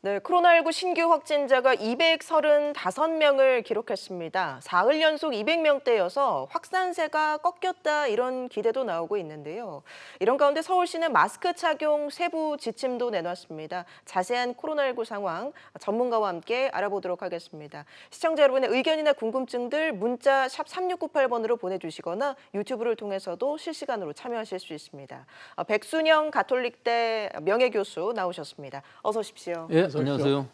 네, 코로나19 신규 확진자가 235명을 기록했습니다. 사흘 연속 200명대여서 확산세가 꺾였다 이런 기대도 나오고 있는데요. 이런 가운데 서울시는 마스크 착용 세부 지침도 내놨습니다. 자세한 코로나19 상황 전문가와 함께 알아보도록 하겠습니다. 시청자 여러분의 의견이나 궁금증들 문자 샵 3698번으로 보내주시거나 유튜브를 통해서도 실시간으로 참여하실 수 있습니다. 백순영 가톨릭대 명예교수 나오셨습니다. 어서 오십시오. 예, 안녕하세요.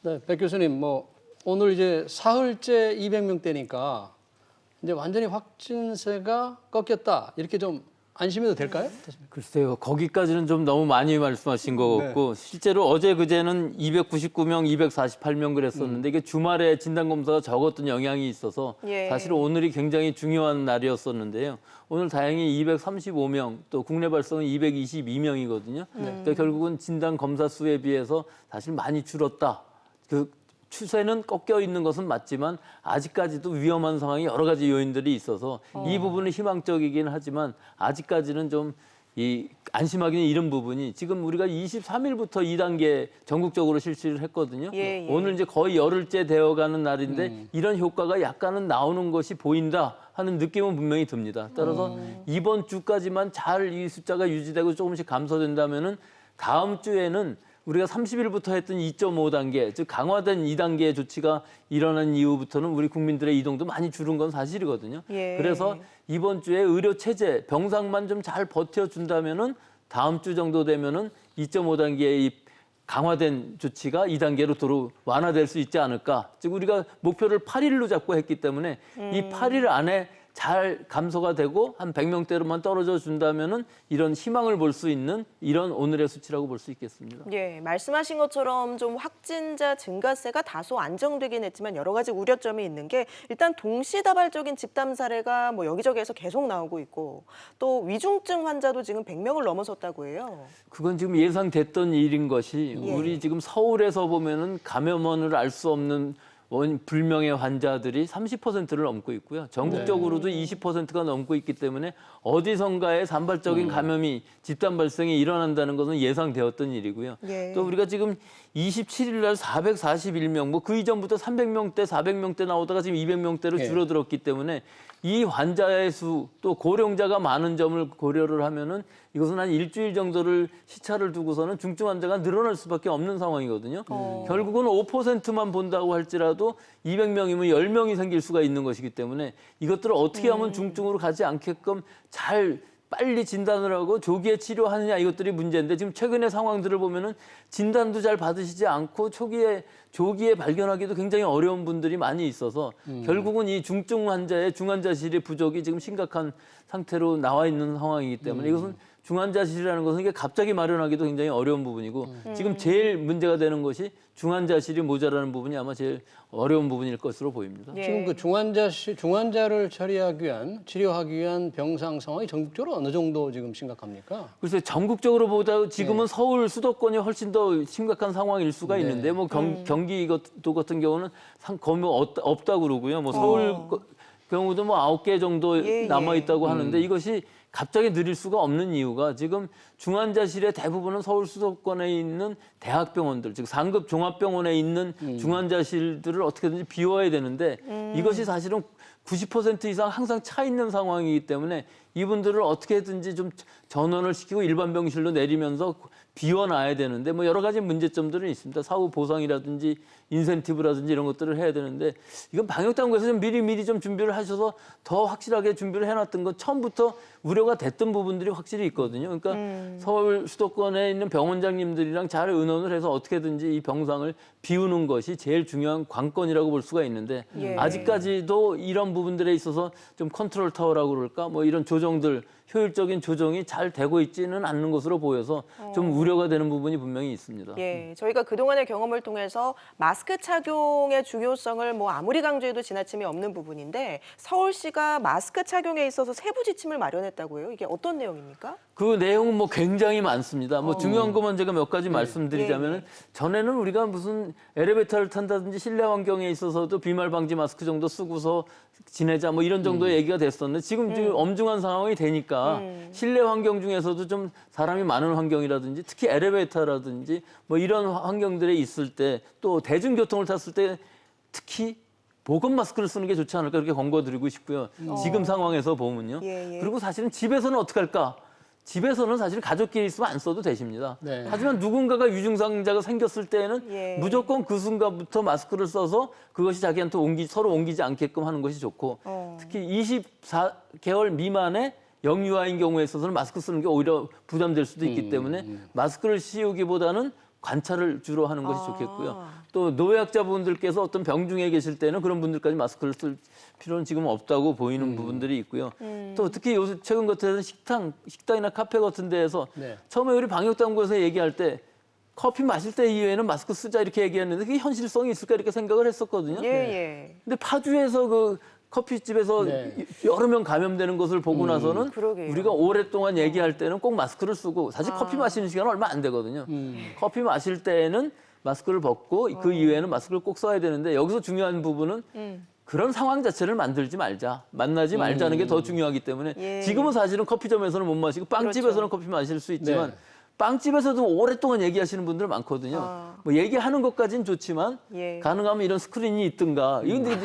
네, 백 교수님, 오늘 이제 사흘째 200명대니까 이제 완전히 확진세가 꺾였다 이렇게 좀 안심해도 될까요? 글쎄요, 거기까지는 좀 너무 많이 말씀하신 것 같고 실제로 어제 그제는 299명, 248명 그랬었는데 이게 주말에 진단검사가 적었던 영향이 있어서 사실 오늘이 굉장히 중요한 날이었었는데요. 오늘 다행히 235명, 또 국내 발송은 222명이거든요. 그러니까 결국은 진단검사 수에 비해서 사실 많이 줄었다. 그 추세는 꺾여 있는 것은 맞지만 아직까지도 위험한 상황이 여러 가지 요인들이 있어서 이 부분은 희망적이긴 하지만 아직까지는 좀 안심하기는 이른 부분이 지금 우리가 23일부터 2단계 전국적으로 실시를 했거든요. 오늘 이제 거의 열흘째 되어가는 날인데 이런 효과가 약간은 나오는 것이 보인다 하는 느낌은 분명히 듭니다. 따라서 이번 주까지만 잘 이 숫자가 유지되고 조금씩 감소된다면은 다음 주에는 우리가 30일부터 했던 2.5단계, 즉 강화된 2단계의 조치가 일어난 이후부터는 우리 국민들의 이동도 많이 줄은 건 사실이거든요. 그래서 이번 주에 의료 체제, 병상만 좀 잘 버텨준다면은 다음 주 정도 되면은 2.5단계의 이 강화된 조치가 2단계로 도로 완화될 수 있지 않을까. 즉 우리가 목표를 8일로 잡고 했기 때문에 이 8일 안에 잘 감소가 되고 한 100명대로만 떨어져 준다면은 이런 희망을 볼 수 있는 이런 오늘의 수치라고 볼 수 있겠습니다. 예, 말씀하신 것처럼 좀 확진자 증가세가 다소 안정되긴 했지만 여러 가지 우려점이 있는 게 일단 동시다발적인 집단 사례가 여기저기에서 계속 나오고 있고 또 위중증 환자도 지금 100명을 넘어섰다고 해요. 그건 지금 예상됐던 일인 것이 우리 지금 서울에서 보면은 감염원을 알 수 없는 불명의 환자들이 30%를 넘고 있고요. 전국적으로도 20%가 넘고 있기 때문에 어디선가에 산발적인 감염이 집단 발생이 일어난다는 것은 예상되었던 일이고요. 또 우리가 지금 27일 날 441명, 그 이전부터 300명대, 400명대 나오다가 지금 200명대로 줄어들었기 때문에 이 환자의 수, 또 고령자가 많은 점을 고려를 하면은 이것은 한 일주일 정도를 시차를 두고서는 중증 환자가 늘어날 수밖에 없는 상황이거든요. 결국은 5%만 본다고 할지라도 200명이면 10명이 생길 수가 있는 것이기 때문에 이것들을 어떻게 하면 중증으로 가지 않게끔 잘 빨리 진단을 하고 조기에 치료하느냐 이것들이 문제인데 지금 최근의 상황들을 보면은 진단도 잘 받으시지 않고 조기에 발견하기도 굉장히 어려운 분들이 많이 있어서 결국은 이 중증 환자의 중환자실의 부족이 지금 심각한 상태로 나와 있는 상황이기 때문에 이것은 중환자실이라는 것은 이게 갑자기 마련하기도 굉장히 어려운 부분이고 지금 제일 문제가 되는 것이 중환자실이 모자라는 부분이 아마 제일 어려운 부분일 것으로 보입니다. 지금 그 중환자를 치료하기 위한 병상 상황이 전국적으로 어느 정도 지금 심각합니까? 글쎄 전국적으로 보다 지금은 서울 수도권이 훨씬 더 심각한 상황일 수가 있는데 경기도 같은 경우는 거의 없다고 그러고요. 서울 경우도 9개 정도 남아 있다고 하는데 이것이 갑자기 늘릴 수가 없는 이유가 지금 중환자실의 대부분은 서울 수도권에 있는 대학병원들, 즉 상급 종합병원에 있는 중환자실들을 어떻게든지 비워야 되는데 이것이 사실은 90% 이상 항상 차 있는 상황이기 때문에 이분들을 어떻게든지 좀 전원을 시키고 일반 병실로 내리면서 비워놔야 되는데 여러 가지 문제점들은 있습니다. 사후 보상이라든지 인센티브라든지 이런 것들을 해야 되는데 이건 방역당국에서 좀 미리 좀 준비를 하셔서 더 확실하게 준비를 해놨던 건 처음부터 우려가 됐던 부분들이 확실히 있거든요. 그러니까 서울 수도권에 있는 병원장님들이랑 잘 의논을 해서 어떻게든지 이 병상을 비우는 것이 제일 중요한 관건이라고 볼 수가 있는데 아직까지도 이런 부분들에 있어서 좀 컨트롤 타워라고 그럴까 이런 조정들 효율적인 조정이 잘 되고 있지는 않는 것으로 보여서 좀 우려가 되는 부분이 분명히 있습니다. 저희가 그동안의 경험을 통해서 마스크 착용의 중요성을 아무리 강조해도 지나침이 없는 부분인데 서울시가 마스크 착용에 있어서 세부 지침을 마련했다고요? 이게 어떤 내용입니까? 그 내용은 굉장히 많습니다. 중요한 것만 제가 몇 가지 말씀드리자면은 전에는 우리가 무슨 엘리베이터를 탄다든지 실내 환경에 있어서도 비말 방지 마스크 정도 쓰고서 지내자 이런 정도의 얘기가 됐었는데 지금 엄중한 상황이 되니까 아니라 실내 환경 중에서도 좀 사람이 많은 환경이라든지 특히 엘리베이터라든지 뭐 이런 환경들에 있을 때 또 대중교통을 탔을 때 특히 보건 마스크를 쓰는 게 좋지 않을까 그렇게 권고드리고 싶고요. 지금 상황에서 보면요. 예, 예. 그리고 사실은 집에서는 어떻게 할까? 집에서는 사실 가족끼리 있으면 안 써도 되십니다. 네. 하지만 누군가가 유증상자가 생겼을 때에는 예. 무조건 그 순간부터 마스크를 써서 그것이 자기한테 서로 옮기지 않게끔 하는 것이 좋고 특히 24개월 미만의 영유아인 경우에 있어서는 마스크 쓰는 게 오히려 부담될 수도 있기 때문에 마스크를 씌우기보다는 관찰을 주로 하는 것이 좋겠고요. 또 노약자분들께서 어떤 병 중에 계실 때는 그런 분들까지 마스크를 쓸 필요는 지금 없다고 보이는 부분들이 있고요. 또 특히 요새 최근 같은 식당이나 카페 같은 데에서 네. 처음에 우리 방역당국에서 얘기할 때 커피 마실 때 이외에는 마스크 쓰자 이렇게 얘기했는데 그게 현실성이 있을까 이렇게 생각을 했었거든요. 예, 예. 근데 파주에서 그 커피집에서 네. 여러 명 감염되는 것을 보고 나서는 그러게요. 우리가 오랫동안 얘기할 때는 꼭 마스크를 쓰고 사실 커피 마시는 시간은 얼마 안 되거든요. 커피 마실 때에는 마스크를 벗고 그 이외에는 마스크를 꼭 써야 되는데 여기서 중요한 부분은 그런 상황 자체를 만들지 말자. 만나지 말자는 게 더 중요하기 때문에 예. 지금은 사실은 커피점에서는 못 마시고 빵집에서는 커피 마실 수 있지만 네. 빵집에서도 오랫동안 얘기하시는 분들 많거든요. 뭐 얘기하는 것까지는 좋지만 예. 가능하면 이런 스크린이 있든가. 이런데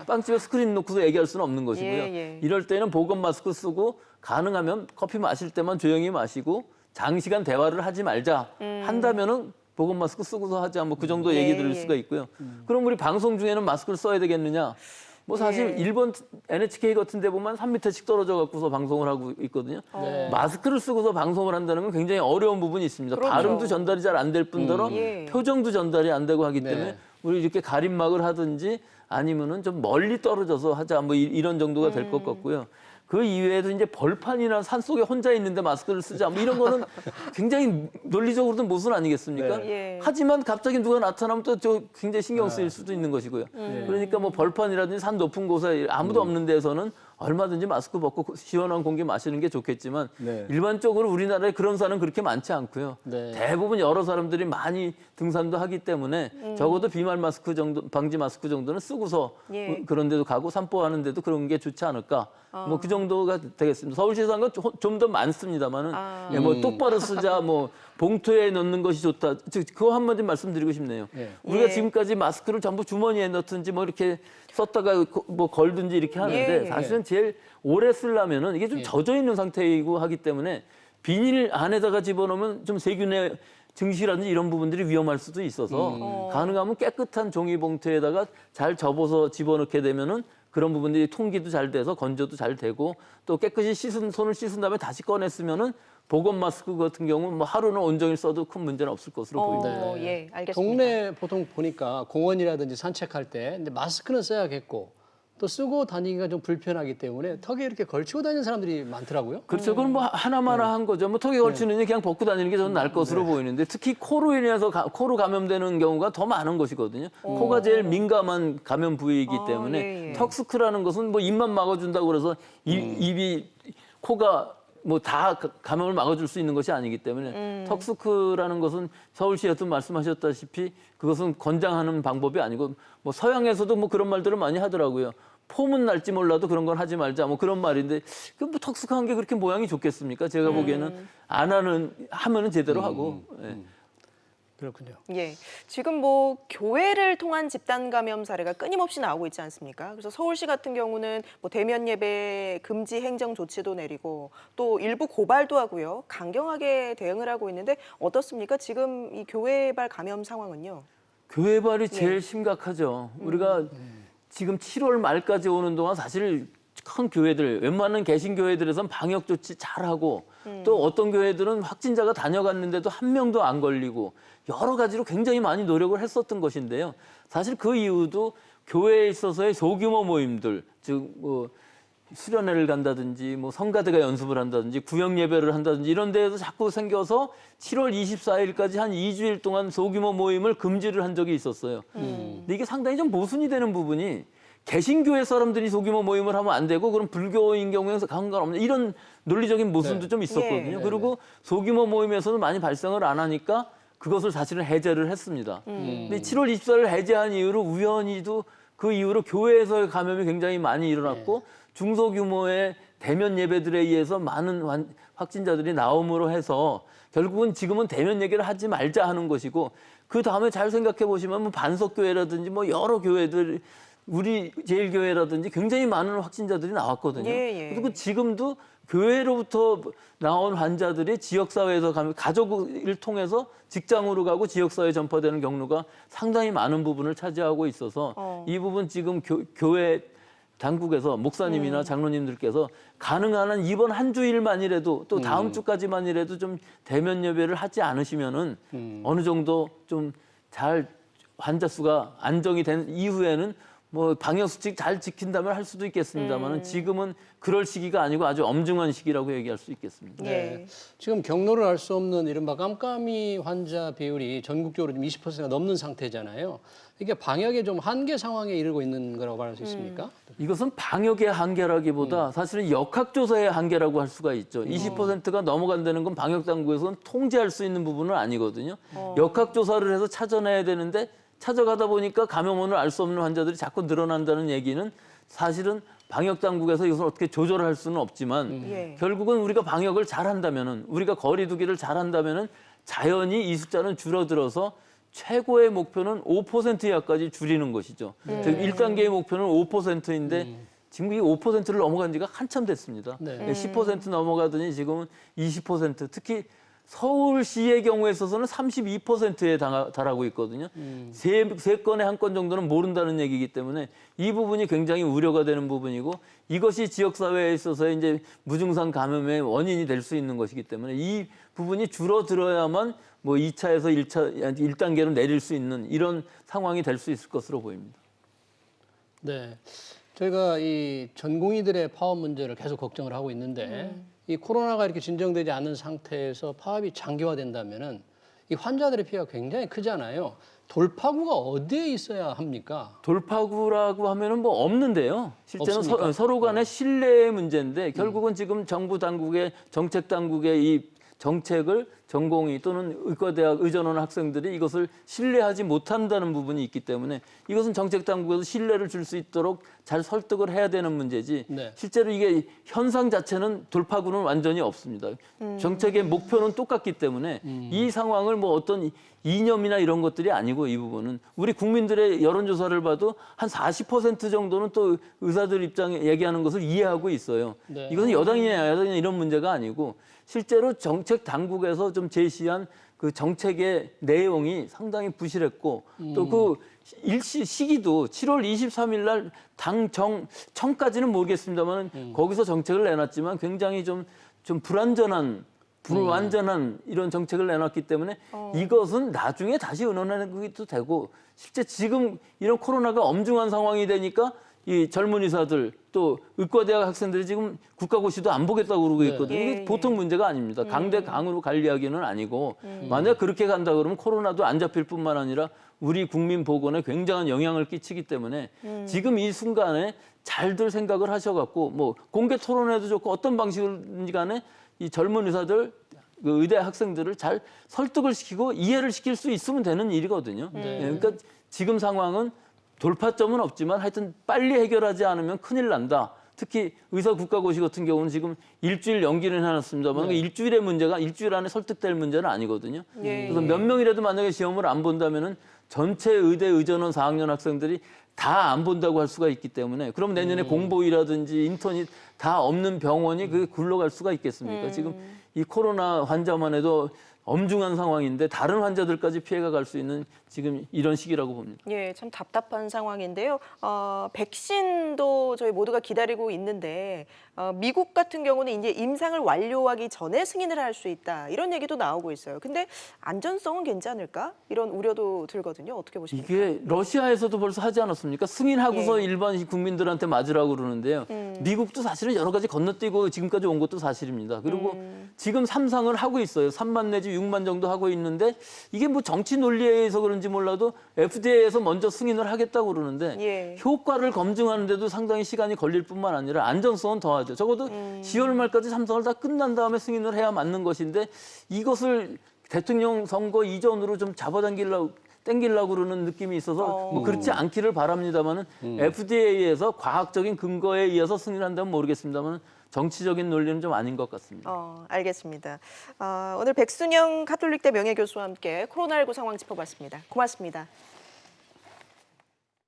빵집에 스크린 놓고서 얘기할 수는 없는 것이고요. 예. 이럴 때는 보건 마스크 쓰고 가능하면 커피 마실 때만 조용히 마시고 장시간 대화를 하지 말자. 한다면은 보건 마스크 쓰고서 하자. 뭐 그 정도 예, 얘기 들을 예. 수가 있고요. 그럼 우리 방송 중에는 마스크를 써야 되겠느냐? 뭐 사실 예. 일본 NHK 같은 데 보면 3m씩 떨어져 갖고서 방송을 하고 있거든요. 네. 마스크를 쓰고서 방송을 한다는 건 굉장히 어려운 부분이 있습니다. 그렇죠. 발음도 전달이 잘 안 될 뿐더러 예. 표정도 전달이 안 되고 하기 때문에 네. 우리 이렇게 가림막을 하든지 아니면은 좀 멀리 떨어져서 하자 뭐 이런 정도가 될 것 같고요. 그 이외에도 이제 벌판이나 산 속에 혼자 있는데 마스크를 쓰자 뭐 이런 거는 굉장히 논리적으로도 모순 아니겠습니까? 네. 예. 하지만 갑자기 누가 나타나면 또 저 굉장히 신경 쓰일 수도 있는 것이고요. 그러니까 뭐 벌판이라든지 산 높은 곳에 아무도 없는 데서는 얼마든지 마스크 벗고 시원한 공기 마시는 게 좋겠지만 네. 일반적으로 우리나라에 그런 산은 그렇게 많지 않고요. 네. 대부분 여러 사람들이 많이 등산도 하기 때문에 적어도 비말 마스크 정도, 방지 마스크 정도는 쓰고서 예. 그런 데도 가고 산보하는 데도 그런 게 좋지 않을까. 뭐 그 정도가 되겠습니다. 서울시 산건 좀 더 많습니다만은 예, 뭐 똑바로 쓰자, 뭐 봉투에 넣는 것이 좋다. 그거 한마디 말씀드리고 싶네요. 예. 우리가 예. 지금까지 마스크를 전부 주머니에 넣든지 뭐 이렇게 썼다가 뭐 걸든지 이렇게 하는데 예. 사실은 제일 오래 쓰려면은 이게 좀 젖어 있는 상태이고 하기 때문에 비닐 안에다가 집어넣으면 좀 세균의 증시라든지 이런 부분들이 위험할 수도 있어서 가능하면 깨끗한 종이 봉투에다가 잘 접어서 집어넣게 되면은 그런 부분들이 통기도 잘 돼서 건조도 잘 되고 또 깨끗이 손을 씻은 다음에 다시 꺼냈으면은 보건 마스크 같은 경우는 뭐 하루는 온종일 써도 큰 문제는 없을 것으로 보입니다. 예, 알겠습니다. 동네 보통 보니까 공원이라든지 산책할 때 근데 마스크는 써야겠고 또 쓰고 다니기가 좀 불편하기 때문에 턱에 이렇게 걸치고 다니는 사람들이 많더라고요. 그렇죠. 그건 뭐 하나마나 한 거죠. 뭐 턱에 걸치는 게 그냥 벗고 다니는 게 저는 나을 것으로 보이는데 특히 코로 인해서 코로 감염되는 경우가 더 많은 것이거든요. 코가 제일 민감한 감염 부위이기 때문에 예, 예. 턱스크라는 것은 뭐 입만 막아준다고 그래서 입이 코가 뭐 다 감염을 막아줄 수 있는 것이 아니기 때문에 턱스크라는 것은 서울시에도 말씀하셨다시피 그것은 권장하는 방법이 아니고 뭐 서양에서도 뭐 그런 말들을 많이 하더라고요. 폼은 날지 몰라도 그런 건 하지 말자 뭐 그런 말인데 그 뭐 턱스크한 게 그렇게 모양이 좋겠습니까? 제가 보기에는 안 하면은 제대로 하고. 예. 그렇군요. 예, 지금 뭐 교회를 통한 집단 감염 사례가 끊임없이 나오고 있지 않습니까? 그래서 서울시 같은 경우는 뭐 대면 예배 금지 행정 조치도 내리고 또 일부 고발도 하고요. 강경하게 대응을 하고 있는데 어떻습니까? 지금 이 교회발 감염 상황은요? 교회발이 제일 심각하죠. 우리가 지금 7월 말까지 오는 동안 사실 큰 교회들, 웬만한 개신교회들에선 방역 조치 잘하고 또 어떤 교회들은 확진자가 다녀갔는데도 한 명도 안 걸리고 여러 가지로 굉장히 많이 노력을 했었던 것인데요. 사실 그 이유도 교회에 있어서의 소규모 모임들, 즉 뭐 수련회를 간다든지 뭐 성가대가 연습을 한다든지 구역 예배를 한다든지 이런 데에서 자꾸 생겨서 7월 24일까지 한 2주일 동안 소규모 모임을 금지를 한 적이 있었어요. 근데 이게 상당히 좀 모순이 되는 부분이 개신교회 사람들이 소규모 모임을 하면 안 되고 그럼 불교인 경우에는 상관없는 이런 논리적인 모순도 네. 좀 있었거든요. 예. 그리고 소규모 모임에서는 많이 발생을 안 하니까 그것을 사실은 해제를 했습니다. 근데 7월 24일 해제한 이후로 우연히도 그 이후로 교회에서의 감염이 굉장히 많이 일어났고 중소규모의 대면 예배들에 의해서 많은 확진자들이 나옴으로 해서 결국은 지금은 대면 얘기를 하지 말자 하는 것이고 그 다음에 잘 생각해 보시면 뭐 반석교회라든지 뭐 여러 교회들 우리 제일교회라든지 굉장히 많은 확진자들이 나왔거든요. 예, 예. 그리고 지금도 교회로부터 나온 환자들이 지역사회에서 가면 가족을 통해서 직장으로 가고 지역사회에 전파되는 경로가 상당히 많은 부분을 차지하고 있어서 이 부분 지금 교회 당국에서 목사님이나 장로님들께서 가능한 한 이번 한 주일만이라도 또 다음 주까지만이라도 좀 대면 예배를 하지 않으시면은 어느 정도 좀 잘 환자 수가 안정이 된 이후에는 뭐 방역 수칙 잘 지킨다면 할 수도 있겠습니다만은 지금은 그럴 시기가 아니고 아주 엄중한 시기라고 얘기할 수 있겠습니다. 예. 지금 경로를 알 수 없는 이른바 깜깜이 환자 비율이 전국적으로 좀 20%가 넘는 상태잖아요. 이게 방역에 좀 한계 상황에 이르고 있는 거라고 말할 수 있습니까? 이것은 방역의 한계라기보다 사실은 역학조사의 한계라고 할 수가 있죠. 20%가 넘어간다는 건 방역당국에서는 통제할 수 있는 부분은 아니거든요. 역학조사를 해서 찾아내야 되는데 찾아가다 보니까 감염원을 알 수 없는 환자들이 자꾸 늘어난다는 얘기는 사실은 방역당국에서 이것을 어떻게 조절할 수는 없지만 예. 결국은 우리가 방역을 잘한다면은 우리가 거리 두기를 잘한다면은 자연히 이 숫자는 줄어들어서 최고의 목표는 5% 이하까지 줄이는 것이죠. 즉 1단계의 목표는 5%인데 지금 이 5%를 넘어간 지가 한참 됐습니다. 네. 10% 넘어가더니 지금은 20%, 특히 서울시의 경우에 있어서는 32%에 달하고 있거든요. 세 건에 한 건 정도는 모른다는 얘기이기 때문에 이 부분이 굉장히 우려가 되는 부분이고 이것이 지역사회에 있어서 이제 무증상 감염의 원인이 될 수 있는 것이기 때문에 이 부분이 줄어들어야만 뭐 2차에서 1단계로 내릴 수 있는 이런 상황이 될 수 있을 것으로 보입니다. 네. 저희가 이 전공의들의 파업 문제를 계속 걱정을 하고 있는데 이 코로나가 이렇게 진정되지 않은 상태에서 파업이 장기화된다면은 이 환자들의 피해가 굉장히 크잖아요. 돌파구가 어디에 있어야 합니까? 돌파구라고 하면은 뭐 없는데요. 실제는 서로 간의 신뢰의 문제인데 결국은 지금 정부 당국의 정책 당국의 이 정책을 전공의 또는 의과대학 의전원 학생들이 이것을 신뢰하지 못한다는 부분이 있기 때문에 이것은 정책 당국에서 신뢰를 줄 수 있도록 잘 설득을 해야 되는 문제지 네. 실제로 이게 현상 자체는 돌파구는 완전히 없습니다. 정책의 목표는 똑같기 때문에 이 상황을 뭐 어떤 이념이나 이런 것들이 아니고 이 부분은 우리 국민들의 여론조사를 봐도 한 40% 정도는 또 의사들 입장에 얘기하는 것을 이해하고 있어요. 네. 이것은 여당이냐 야당이냐 이런 문제가 아니고 실제로 정책 당국에서 좀 제시한 그 정책의 내용이 상당히 부실했고 또 그 시기도 7월 23일 날 당청까지는 모르겠습니다만 거기서 정책을 내놨지만 굉장히 좀 불완전한 이런 정책을 내놨기 때문에 이것은 나중에 다시 의논하기도 되고 실제 지금 이런 코로나가 엄중한 상황이 되니까 이 젊은 의사들 또 의과대학 학생들이 지금 국가고시도 안 보겠다고 그러고 있거든요. 예, 이게 보통 문제가 아닙니다. 강으로 갈 이야기는 아니고 만약 그렇게 간다 그러면 코로나도 안 잡힐 뿐만 아니라 우리 국민 보건에 굉장한 영향을 끼치기 때문에 지금 이 순간에 잘들 생각을 하셔갖고 뭐 공개 토론회도 좋고 어떤 방식이든지 간에 이 젊은 의사들 그 의대 학생들을 잘 설득을 시키고 이해를 시킬 수 있으면 되는 일이거든요. 예, 그러니까 지금 상황은 돌파점은 없지만 하여튼 빨리 해결하지 않으면 큰일 난다. 특히 의사 국가고시 같은 경우는 지금 일주일 연기는 해놨습니다만 일주일의 문제가 일주일 안에 설득될 문제는 아니거든요. 예. 그래서 몇 명이라도 만약에 시험을 안 본다면은 전체 의대 의전원 4학년 학생들이 다 안 본다고 할 수가 있기 때문에 그럼 내년에 공보이라든지 인턴이 다 없는 병원이 그게 굴러갈 수가 있겠습니까? 지금 이 코로나 환자만 해도 엄중한 상황인데 다른 환자들까지 피해가 갈 수 있는 지금 이런 시기라고 봅니다. 예, 참 답답한 상황인데요. 백신도 저희 모두가 기다리고 있는데 미국 같은 경우는 이제 임상을 완료하기 전에 승인을 할 수 있다 이런 얘기도 나오고 있어요. 근데 안전성은 괜찮을까? 이런 우려도 들거든요. 어떻게 보십니까? 이게 러시아에서도 벌써 하지 않았습니까? 승인하고서 예. 일반 국민들한테 맞으라고 그러는데요. 미국도 사실은 여러 가지 건너뛰고 지금까지 온 것도 사실입니다. 그리고 지금 3상을 하고 있어요. 3만 내지 6만 정도 하고 있는데 이게 뭐 정치 논리에 의해서 그런지 몰라도 FDA에서 먼저 승인을 하겠다고 그러는데 예. 효과를 검증하는데도 상당히 시간이 걸릴 뿐만 아니라 안전성은 더하죠. 적어도 10월 말까지 3상을 다 끝난 다음에 승인을 해야 맞는 것인데 이것을 대통령 선거 이전으로 좀 잡아당기려고 땡기려고 그러는 느낌이 있어서 뭐 그렇지 않기를 바랍니다만은 FDA에서 과학적인 근거에 의해서 승인을 한다면 모르겠습니다만 정치적인 논리는 좀 아닌 것 같습니다. 알겠습니다. 오늘 백순영 가톨릭대 명예교수와 함께 코로나19 상황 짚어봤습니다. 고맙습니다.